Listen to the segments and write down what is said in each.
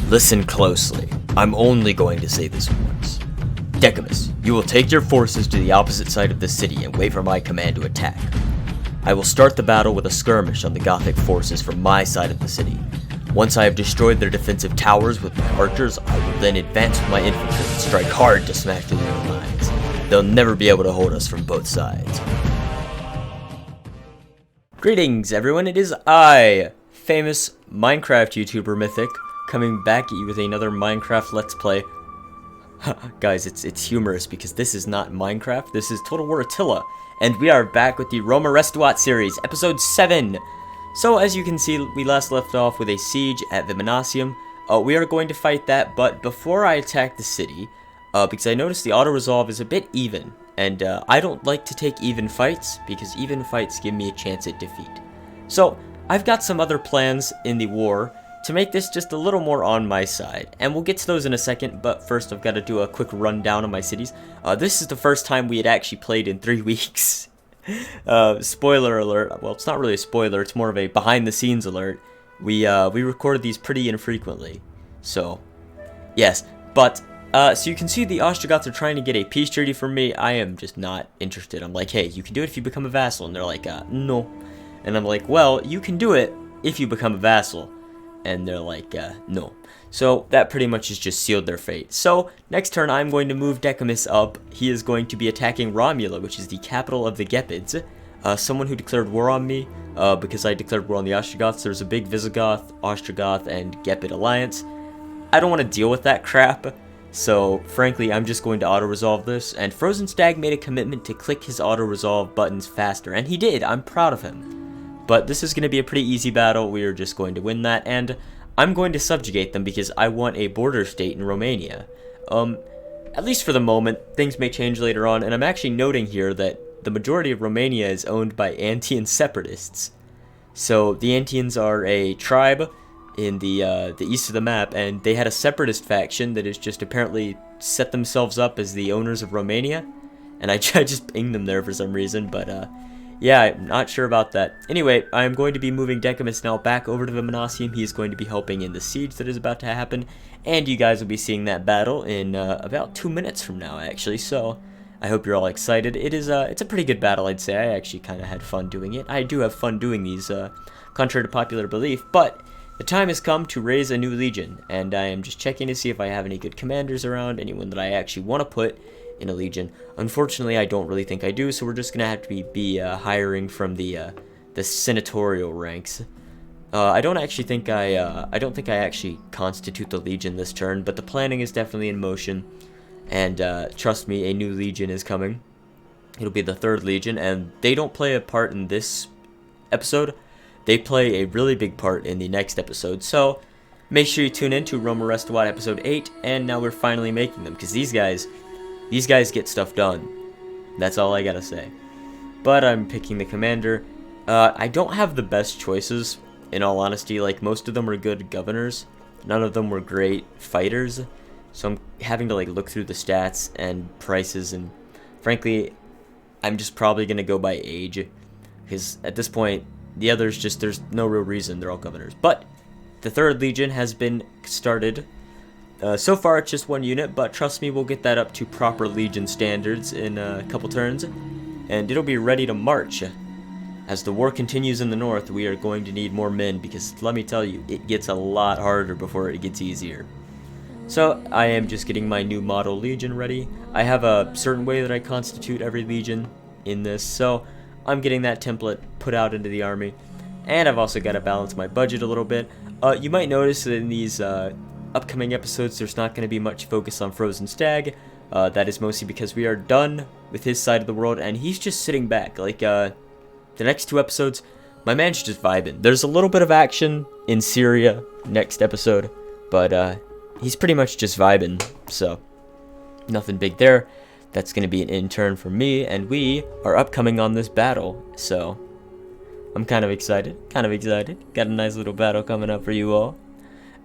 Listen closely. I'm only going to say this once. Decamus, you will take your forces to the opposite side of the city and wait for my command to attack. I will start the battle with a skirmish on the Gothic forces from my side of the city. Once I have destroyed their defensive towers with my archers, I will then advance with my infantry and strike hard to smash through their lines. They'll never be able to hold us from both sides. Greetings everyone, it is I, famous Minecraft YouTuber Mithyc, coming back at you with another Minecraft Let's Play. Guys, it's humorous because this is not Minecraft, this is Total War Attila, and we are back with the Roma Restuat series, episode 7. So as you can see, we last left off with a siege at Viminacium. We are going to fight that, but before I attack the city, because I noticed the auto-resolve is a bit even, and I don't like to take even fights, because even fights give me a chance at defeat. So, I've got some other plans in the war to make this just a little more on my side, and we'll get to those in a second, but first I've got to do a quick rundown of my cities. This is the first time we had actually played in 3 weeks. Spoiler alert, well, it's not really a spoiler, it's more of a behind-the-scenes alert. We recorded these pretty infrequently, so, yes, but... so you can see the Ostrogoths are trying to get a peace treaty from me. I am just not interested. I'm like, hey, you can do it if you become a vassal. And they're like, no. And I'm like, well, you can do it if you become a vassal. And they're like, no. So that pretty much has just sealed their fate. So next turn, I'm going to move Decamus up. He is going to be attacking Romula, which is the capital of the Gepids. Someone who declared war on me, because I declared war on the Ostrogoths. There's a big Visigoth, Ostrogoth, and Gepid alliance. I don't want to deal with that crap. So, frankly, I'm just going to auto-resolve this, and Frozen Stag made a commitment to click his auto-resolve buttons faster, and he did, I'm proud of him. But this is going to be a pretty easy battle, we are just going to win that, and I'm going to subjugate them because I want a border state in Romania. At least for the moment, things may change later on, and I'm actually noting here that the majority of Romania is owned by Antian separatists. So, the Antians are a tribe in the east of the map, and they had a separatist faction that has just apparently set themselves up as the owners of Romania, and I just pinged them there for some reason, but yeah, I'm not sure about that. Anyway, I'm going to be moving Decamus now back over to Viminacium. He's going to be helping in the siege that is about to happen, and you guys will be seeing that battle in about 2 minutes from now, actually, so I hope you're all excited. It's a pretty good battle, I'd say. I actually kind of had fun doing it. I do have fun doing these, contrary to popular belief, but the time has come to raise a new legion, and I am just checking to see if I have any good commanders around, anyone that I actually want to put in a legion. Unfortunately, I don't really think I do, so we're just gonna have to be hiring from the senatorial ranks. I don't think I actually constitute the legion this turn, but the planning is definitely in motion, and trust me, a new legion is coming. It'll be the 3rd legion, and they don't play a part in this episode. They play a really big part in the next episode, so make sure you tune in to Roma Restuat episode 8, and now we're finally making them, because these guys get stuff done. That's all I gotta say. But I'm picking the commander. I don't have the best choices, in all honesty. Like, most of them were good governors. None of them were great fighters, so I'm having to, like, look through the stats and prices, and frankly, I'm just probably gonna go by age, because at this point, the others just, there's no real reason, they're all governors. But the 3rd Legion has been started. So far it's just 1 unit, but trust me, we'll get that up to proper Legion standards in a couple turns. And it'll be ready to march. As the war continues in the north, we are going to need more men, because let me tell you, it gets a lot harder before it gets easier. So I am just getting my new model Legion ready. I have a certain way that I constitute every Legion in this, so I'm getting that template put out into the army, and I've also got to balance my budget a little bit. You might notice that in these upcoming episodes there's not going to be much focus on Frozen Stag. That is mostly because we are done with his side of the world, and he's just sitting back. Like, the next 2 episodes, my man's just vibing. There's a little bit of action in Syria next episode, but he's pretty much just vibing, so nothing big there. That's going to be an intern for me, and we are upcoming on this battle, so I'm kind of excited. Got a nice little battle coming up for you all.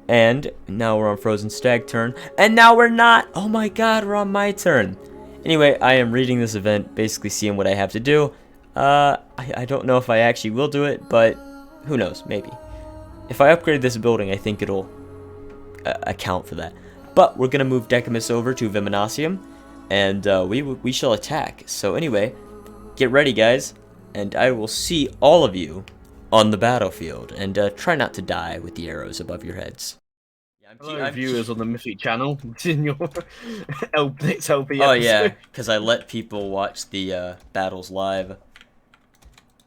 And now we're on Frozen Stag turn, and now we're not! Oh my god, we're on my turn! Anyway, I am reading this event, basically seeing what I have to do. I don't know if I actually will do it, but who knows, maybe. If I upgrade this building, I think it'll account for that. But we're gonna move Decumus over to Viminacium, and we shall attack. So anyway, get ready, guys, and I will see all of you on the battlefield. And try not to die with the arrows above your heads. Hello, viewers on the Mithyc channel. It's in your next LP episode. Oh yeah, because I let people watch the battles live.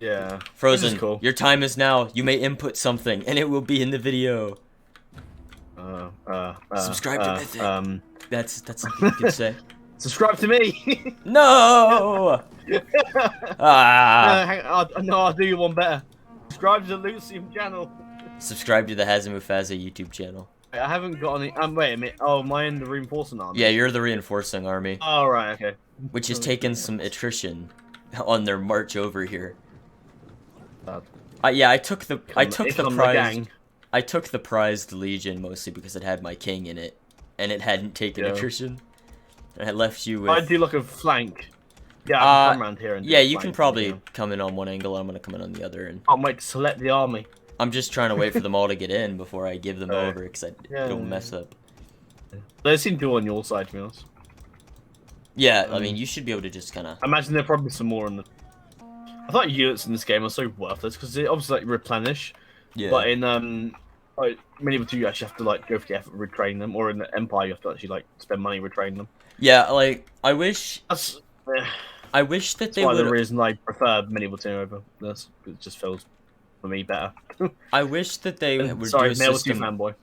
Yeah. Frozen, Cool. your time is now. You may input something, and it will be in the video. Subscribe to Mithyc. That's something you can say. Subscribe to me. No. No, I'll do you one better. Subscribe to the Lucium channel. Subscribe to the Hazamufaza YouTube channel. I haven't got any. Wait a minute. Oh, am I in the reinforcing army? Yeah, you're the reinforcing army. Oh, right, okay. Which has taken some attrition on their march over here. Yeah, I took the prized legion mostly because it had my king in it, and it hadn't taken attrition. And I left you with. I do like a flank. Yeah, I can come around here and. Yeah, you can probably come in on one angle. I'm gonna come in on the other, and. I'll wait to select the army. I'm just trying to wait for them all to get in before I give them over, because I don't mess up. They seem to be on your side, to be honest. Yeah, I mean, you should be able to just kind of. I imagine there are probably some more in the. I thought units in this game are so worthless because they obviously like replenish. Yeah. But in like Medieval 2, you actually have to like go for the effort of retrain them, or in the Empire, you have to actually like spend money retraining them. Yeah, like I wish. I wish that that's they would. That's the reason I prefer Medieval 2 over this. It just feels for me better. I wish that they would Sorry, do a system. fanboy.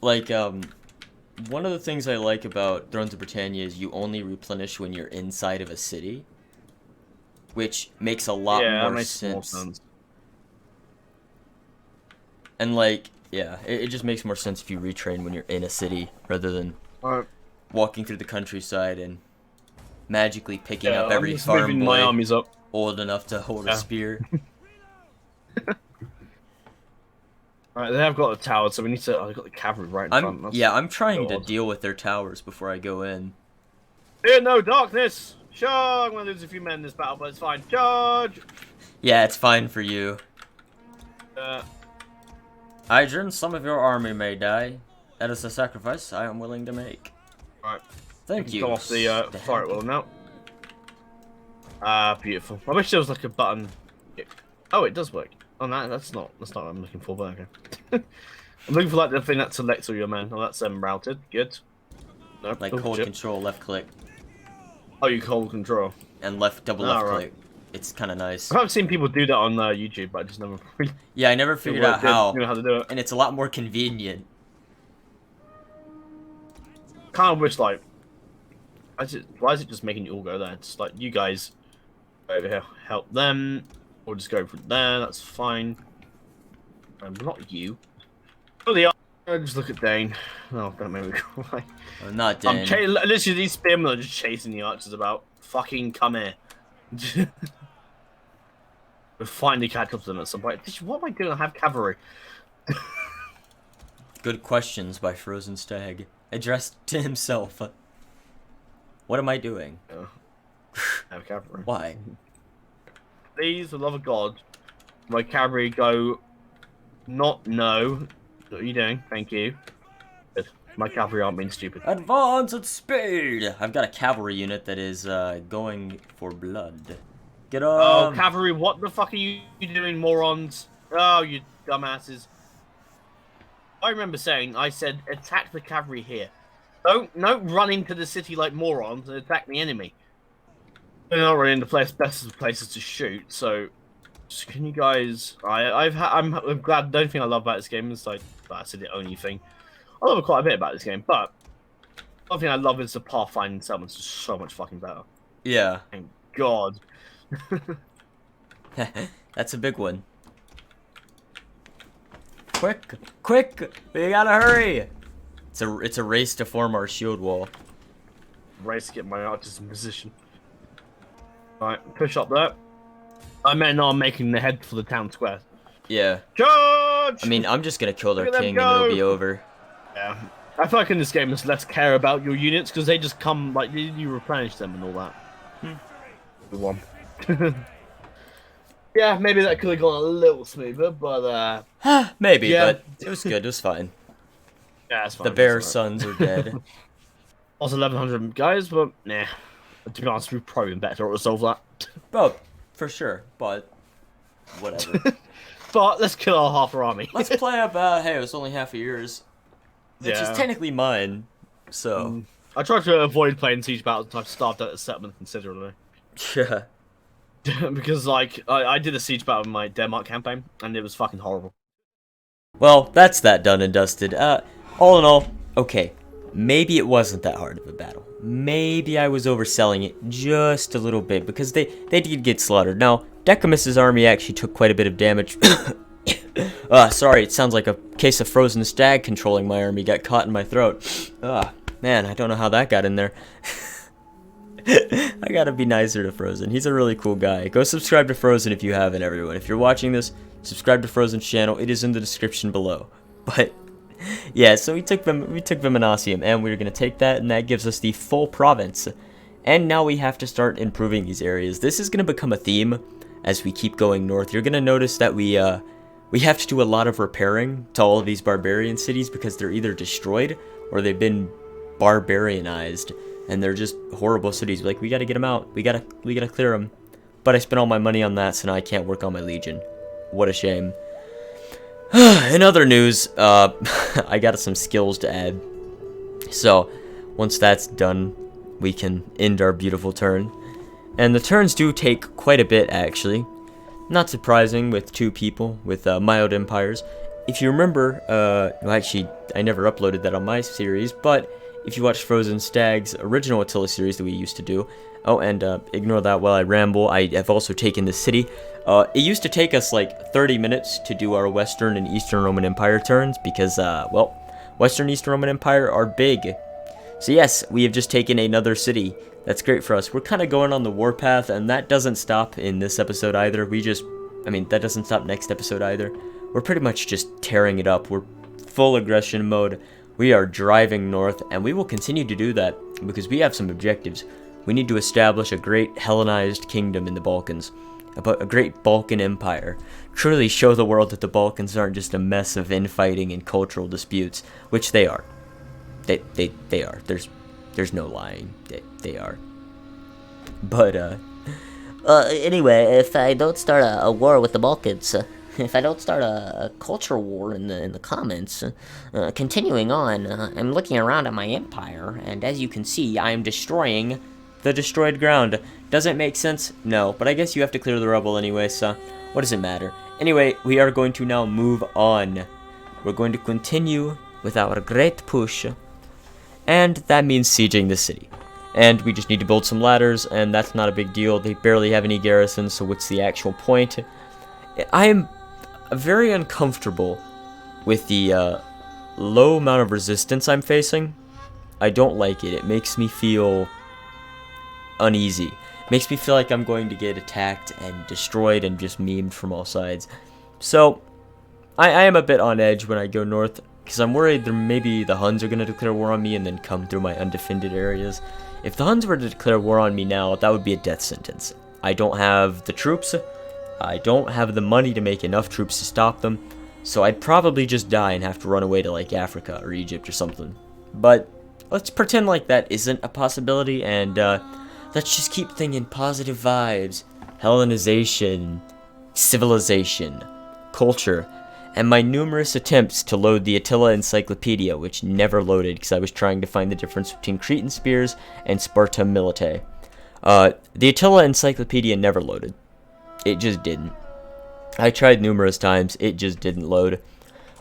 Like one of the things I like about Thrones of Britannia is you only replenish when you're inside of a city, which makes a lot more sense. And like, yeah, it just makes more sense if you retrain when you're in a city rather than walking through the countryside and magically picking up every farm boy my armies up. Old enough to hold a spear. Right, they have got the towers, so we need to. I've got the cavalry right in front. Yeah, I'm trying to deal with their towers before I go in. Fear no darkness. Sure, I'm gonna lose a few men in this battle, but it's fine. Charge. Yeah, it's fine for you. Idrin, some of your army may die. That is a sacrifice I am willing to make. Alright. Thank you. Come off the fire wheel now. Beautiful. I wish there was like a button. Oh, it does work. Oh, no, that's not what I'm looking for, but okay. I'm looking for like the thing that selects all your men. Oh, that's routed. Good. Nope. Like hold control, left click. Oh, you hold control. And double left click. It's kind of nice. I've seen people do that on YouTube, but I just never. Yeah, I never figured out how. You know how to do it. And it's a lot more convenient. Kind of wish like. Why is it just making you all go there? It's like you guys over here help them. Or just go from there, that's fine. Not you. Oh, just look at Dane. Oh, don't make me cry. Oh, not Dane. Literally, these spearmen are just chasing the archers about. Fucking come here. We'll finally catch up to them at some point. What am I doing? I have cavalry. Good questions by Frozen Stag. Addressed to himself. What am I doing? I have cavalry. Why? Please, for the love of God, my cavalry go. No. What are you doing? Thank you. Good. My cavalry aren't being stupid. Advance at speed! I've got a cavalry unit that is going for blood. Get on! Oh, cavalry, what the fuck are you doing, morons? Oh, you dumbasses. I remember I said, attack the cavalry here. Don't run into the city like morons and attack the enemy. They're not really in the best of places to shoot, so just, can you guys? I'm glad. The only thing I love about this game is like that's the only thing. I love quite a bit about this game, but one thing I love is the pathfinding settlements. Just so much fucking better. Yeah. Thank God. That's a big one. Quick! We gotta hurry! It's a race to form our shield wall. Race to get my archers in position. Right, push up there. I meant I'm making the head for the town square. Yeah. Charge! I mean, I'm just gonna kill their king and it'll be over. Yeah. I feel like in this game there's less care about your units because they just come, like, you replenish them and all that. Good one. Yeah, maybe that could have gone a little smoother, but maybe, yeah. But it was good, it was fine. Yeah, that's fine. The bear sons are dead. Also 1100 guys, but nah. To be honest, we've probably been better to resolve that. Oh, for sure, but whatever. But let's kill our half our army. Let's play about, hey, it was only half a year's, which is technically mine, so. I tried to avoid playing siege battles until I starved out the settlement considerably. Yeah. Because, like, I did a siege battle in my Denmark campaign, and it was fucking horrible. Well, that's that done and dusted. All in all, okay. Maybe it wasn't that hard of a battle. Maybe I was overselling it just a little bit, because they did get slaughtered. Now, Decamus's army actually took quite a bit of damage. Sorry, it sounds like a case of frozen stag controlling my army got caught in my throat. Man, I don't know how that got in there. I gotta be nicer to Frozen. He's a really cool guy. Go subscribe to Frozen if you haven't, everyone. If you're watching this, subscribe to Frozen's channel. It is in the description below. But yeah, so we took Viminasium, and we're gonna take that, and that gives us the full province. And now we have to start improving these areas. This is gonna become a theme as we keep going north. You're gonna notice that we have to do a lot of repairing to all of these barbarian cities because they're either destroyed or they've been barbarianized. And they're just horrible cities. Like, we gotta get them out. We gotta clear them. But I spent all my money on that, so now I can't work on my legion. What a shame. In other news, I got some skills to add. So, once that's done, we can end our beautiful turn. And the turns do take quite a bit, actually. Not surprising with two people with mild empires. If you remember, well, actually, I never uploaded that on my series, but if you watch Frozen Stag's original Attila series that we used to do, oh, and ignore that while I ramble, I have also taken the city. It used to take us like 30 minutes to do our Western and Eastern Roman Empire turns because, well, Western and Eastern Roman Empire are big. So yes, we have just taken another city. That's great for us. We're kind of going on the warpath, and that doesn't stop in this episode either. That doesn't stop next episode either. We're pretty much just tearing it up. We're full aggression mode. We are driving north, and we will continue to do that because we have some objectives. We need to establish a great Hellenized kingdom in the Balkans, a great Balkan Empire. Truly show the world that the Balkans aren't just a mess of infighting and cultural disputes, which they are. They are. There's no lying. They are. But, anyway, if I don't start a war with the Balkans, if I don't start a culture war in the comments, continuing on, I'm looking around at my empire, and as you can see, I am destroying the destroyed ground. Does it make sense? No, but I guess you have to clear the rubble anyway, so what does it matter? Anyway, we are going to now move on. We're going to continue with our great push, and that means sieging the city. And we just need to build some ladders, and that's not a big deal. They barely have any garrisons, so what's the actual point? I am very uncomfortable with the low amount of resistance I'm facing. I don't like it. It makes me feel uneasy. It makes me feel like I'm going to get attacked and destroyed and just memed from all sides. So, I am a bit on edge when I go north, because I'm worried that maybe the Huns are going to declare war on me and then come through my undefended areas. If the Huns were to declare war on me now, that would be a death sentence. I don't have the troops. I don't have the money to make enough troops to stop them, so I'd probably just die and have to run away to, like, Africa or Egypt or something. But let's pretend like that isn't a possibility, and let's just keep thinking positive vibes, Hellenization, civilization, culture, and my numerous attempts to load the Attila Encyclopedia, which never loaded because I was trying to find the difference between Cretan spears and Sparta Militae. The Attila Encyclopedia never loaded. It just didn't. I tried numerous times, it just didn't load.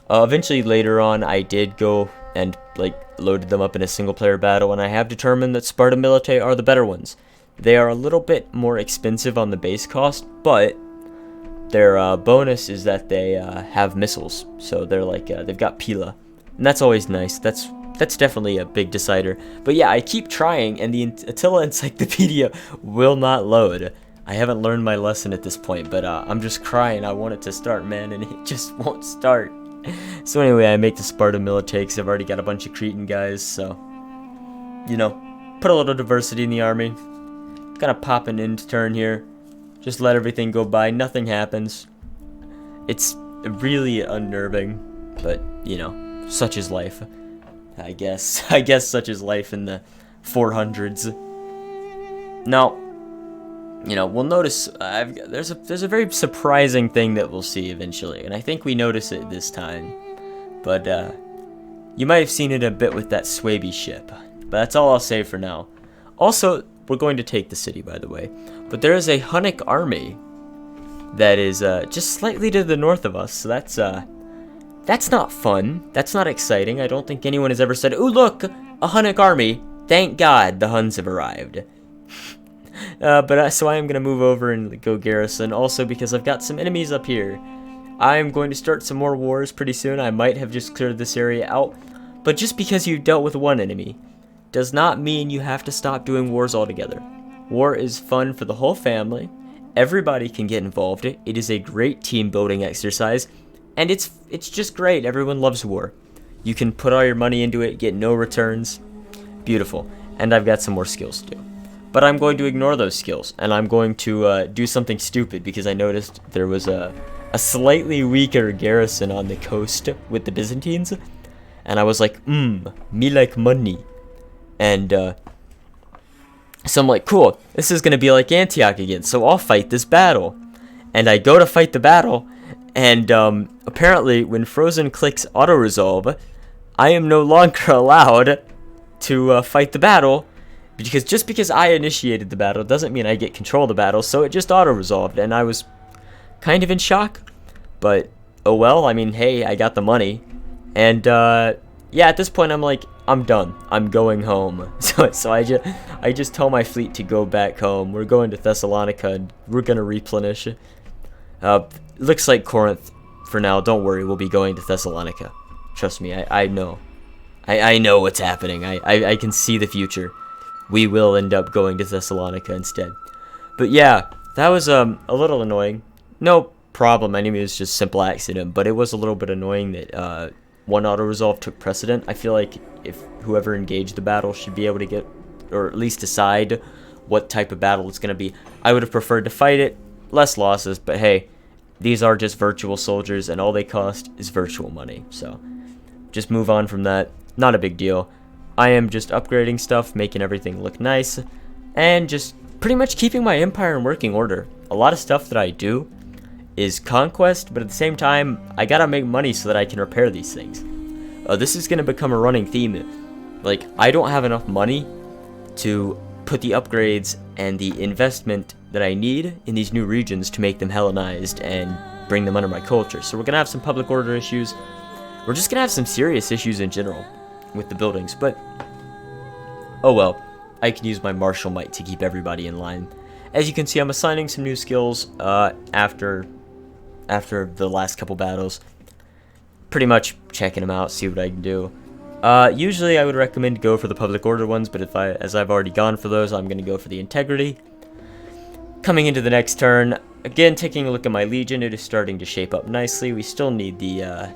Eventually later on, I did go and, like, loaded them up in a single player battle, and I have determined that Sparta Militae are the better ones. They are a little bit more expensive on the base cost, but their bonus is that they have missiles. So they're like, they've got Pila. And that's always nice. That's definitely a big decider. But yeah, I keep trying, and the Attila Encyclopedia will not load. I haven't learned my lesson at this point, but I'm just crying. I want it to start, man, and it just won't start. So anyway, I make the Sparta Militae because I've already got a bunch of Cretan guys, so, you know, put a little diversity in the army. Kind of pop an end turn here. Just let everything go by. Nothing happens. It's really unnerving, but, you know, such is life. I guess. I guess such is life in the 400s. Now, we'll notice there's a very surprising thing that we'll see eventually, and I think we notice it this time. But you might have seen it a bit with that Swaby ship. But that's all I'll say for now. Also, we're going to take the city, by the way. But there is a Hellenic army that is just slightly to the north of us. So that's not fun. That's not exciting. I don't think anyone has ever said, "Ooh, look, a Hellenic army. Thank God the Huns have arrived." So I am going to move over and go garrison. Also because I've got some enemies up here. I am going to start some more wars pretty soon. I might have just cleared this area out. But just because you dealt with one enemy does not mean you have to stop doing wars altogether. War is fun for the whole family. Everybody can get involved. It is a great team building exercise. And it's just great. Everyone loves war. You can put all your money into it, get no returns. Beautiful. And I've got some more skills to do. But I'm going to ignore those skills. And I'm going to do something stupid because I noticed there was a slightly weaker garrison on the coast with the Byzantines. And I was like, me like money. And so I'm like, cool, this is going to be like Antioch again, so I'll fight this battle. And I go to fight the battle, and apparently when Frozen clicks auto-resolve, I am no longer allowed to fight the battle, because just because I initiated the battle doesn't mean I get control of the battle, so it just auto-resolved, and I was kind of in shock. But, oh well, I mean, hey, I got the money. And, yeah, at this point I'm like, I'm done. I'm going home. So I just tell my fleet to go back home. We're going to Thessalonica and we're gonna replenish. Looks like Corinth for now. Don't worry, we'll be going to Thessalonica. Trust me, I know. I know what's happening. I can see the future. We will end up going to Thessalonica instead. But yeah, that was a little annoying. No problem. I mean, it was just simple accident, but it was a little bit annoying that one auto-resolve took precedent. I feel like if whoever engaged the battle should be able to get, or at least decide what type of battle it's going to be. I would have preferred to fight it, less losses, but hey, these are just virtual soldiers and all they cost is virtual money. So just move on from that. Not a big deal. I am just upgrading stuff, making everything look nice, and just pretty much keeping my empire in working order. A lot of stuff that I do is conquest, but at the same time, I gotta make money so that I can repair these things. This is gonna become a running theme. Like, I don't have enough money to put the upgrades and the investment that I need in these new regions to make them Hellenized and bring them under my culture. So we're gonna have some public order issues. We're just gonna have some serious issues in general with the buildings, but oh well. I can use my martial might to keep everybody in line. As you can see, I'm assigning some new skills after the last couple battles. Pretty much checking them out, see what I can do. Usually I would recommend go for the public order ones, but as I've already gone for those, I'm going to go for the integrity. Coming into the next turn, again taking a look at my legion, it is starting to shape up nicely. We still need the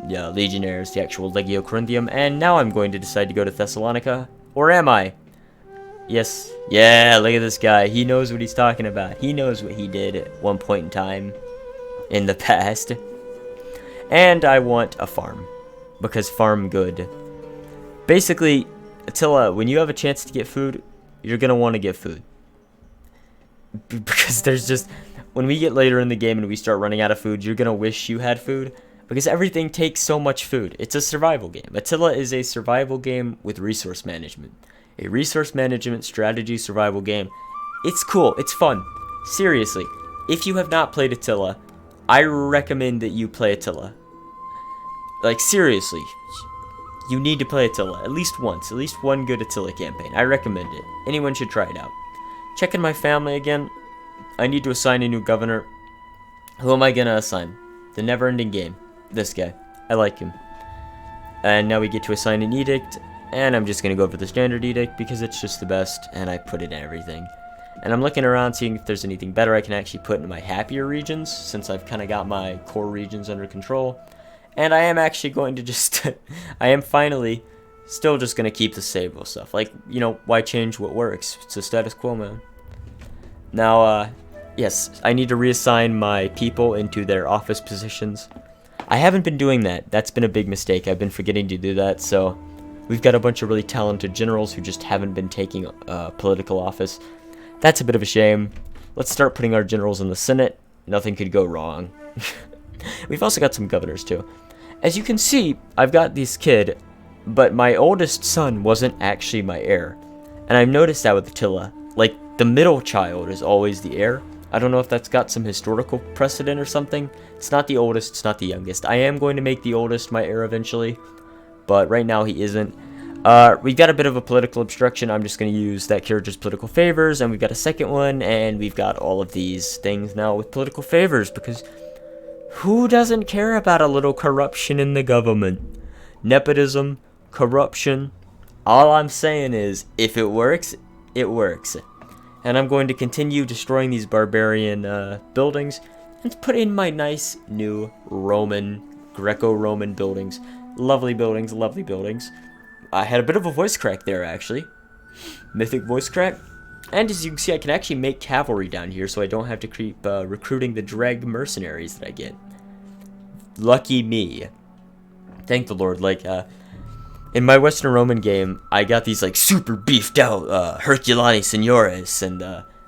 legionnaires, the actual Legio Corinthium, and now I'm going to decide to go to Thessalonica. Or am I? Yes. Yeah, look at this guy. He knows what he's talking about. He knows what he did at one point in time in the past. And I want a farm, because farm good. Basically, Attila, when you have a chance to get food, you're going to want to get food. Because there's just, when we get later in the game and we start running out of food, you're going to wish you had food. Because everything takes so much food. It's a survival game. Attila is a survival game with resource management. A resource management strategy survival game. It's cool. It's fun. Seriously, if you have not played Attila, I recommend that you play Attila. Like, seriously, you need to play Attila at least once. At least one good Attila campaign. I recommend it. Anyone should try it out. Checking my family again. I need to assign a new governor. Who am I going to assign? The never-ending game. This guy. I like him. And now we get to assign an edict. And I'm just going to go for the standard edict because it's just the best. And I put it in everything. And I'm looking around seeing if there's anything better I can actually put in my happier regions, since I've kind of got my core regions under control. And I am actually going to just, I am finally still just going to keep the stable stuff. Like, you know, why change what works? It's a status quo, man. Now, yes, I need to reassign my people into their office positions. I haven't been doing that. That's been a big mistake. I've been forgetting to do that, so We've got a bunch of really talented generals who just haven't been taking political office. That's a bit of a shame. Let's start putting our generals in the Senate. Nothing could go wrong. We've also got some governors too. As you can see, I've got this kid, but my oldest son wasn't actually my heir. And I've noticed that with Attila. Like, the middle child is always the heir. I don't know if that's got some historical precedent or something. It's not the oldest, it's not the youngest. I am going to make the oldest my heir eventually, but right now he isn't. We've got a bit of a political obstruction. I'm just going to use that character's political favors, and we've got a second one, and we've got all of these things now with political favors, because who doesn't care about a little corruption in the government? Nepotism, corruption. All I'm saying is, if it works, it works. And I'm going to continue destroying these barbarian buildings and put in my nice new Roman, Greco-Roman buildings. Lovely buildings, lovely buildings. I had a bit of a voice crack there, actually. Mythic voice crack. And as you can see, I can actually make cavalry down here, so I don't have to keep recruiting the drag mercenaries that I get. Lucky me. Thank the Lord. Like, in my Western Roman game, I got these, like, super beefed out Herculani Signores and,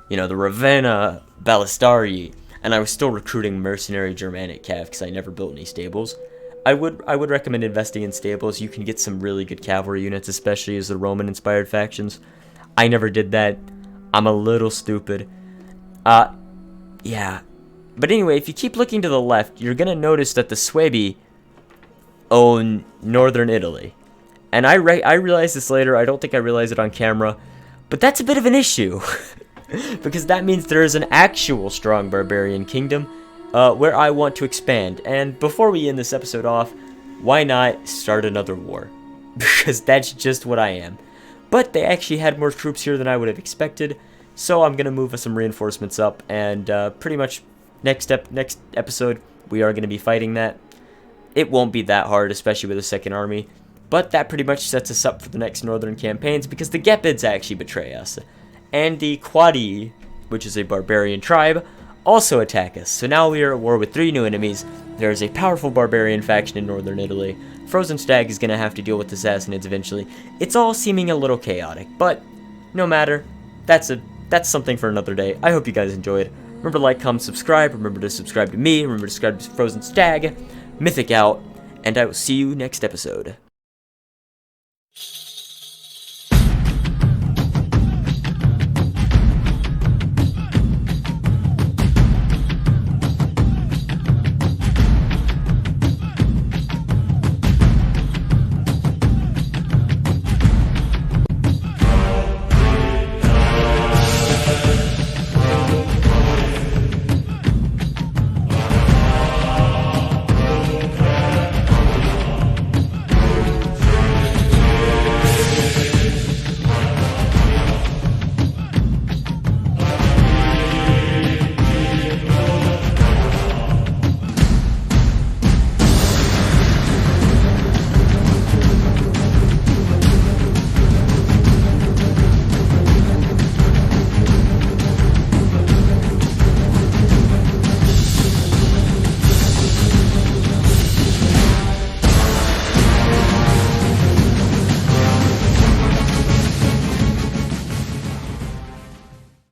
you know, the Ravenna Ballistari, and I was still recruiting mercenary Germanic cav because I never built any stables. I would recommend investing in stables. You can get some really good cavalry units, especially as the Roman-inspired factions. I never did that. I'm a little stupid. Yeah. But anyway, if you keep looking to the left, you're gonna notice that the Suebi own northern Italy. And I realized this later. I don't think I realized it on camera. But that's a bit of an issue. Because that means there is an actual strong barbarian kingdom where I want to expand. And before we end this episode off, why not start another war? Because that's just what I am. But they actually had more troops here than I would have expected. So I'm going to move some reinforcements up. And pretty much next episode, we are going to be fighting that. It won't be that hard, especially with a second army. But that pretty much sets us up for the next northern campaigns, because the Gepids actually betray us. And the Quadi, which is a barbarian tribe, also attack us. So now we are at war with 3 new enemies. There is a powerful barbarian faction in northern Italy. Frozen Stag is going to have to deal with the Sassanids eventually. It's all seeming a little chaotic, but no matter. That's something for another day. I hope you guys enjoyed. Remember to like, comment, subscribe. Remember to subscribe to me. Remember to subscribe to Frozen Stag. Mythic out. And I will see you next episode.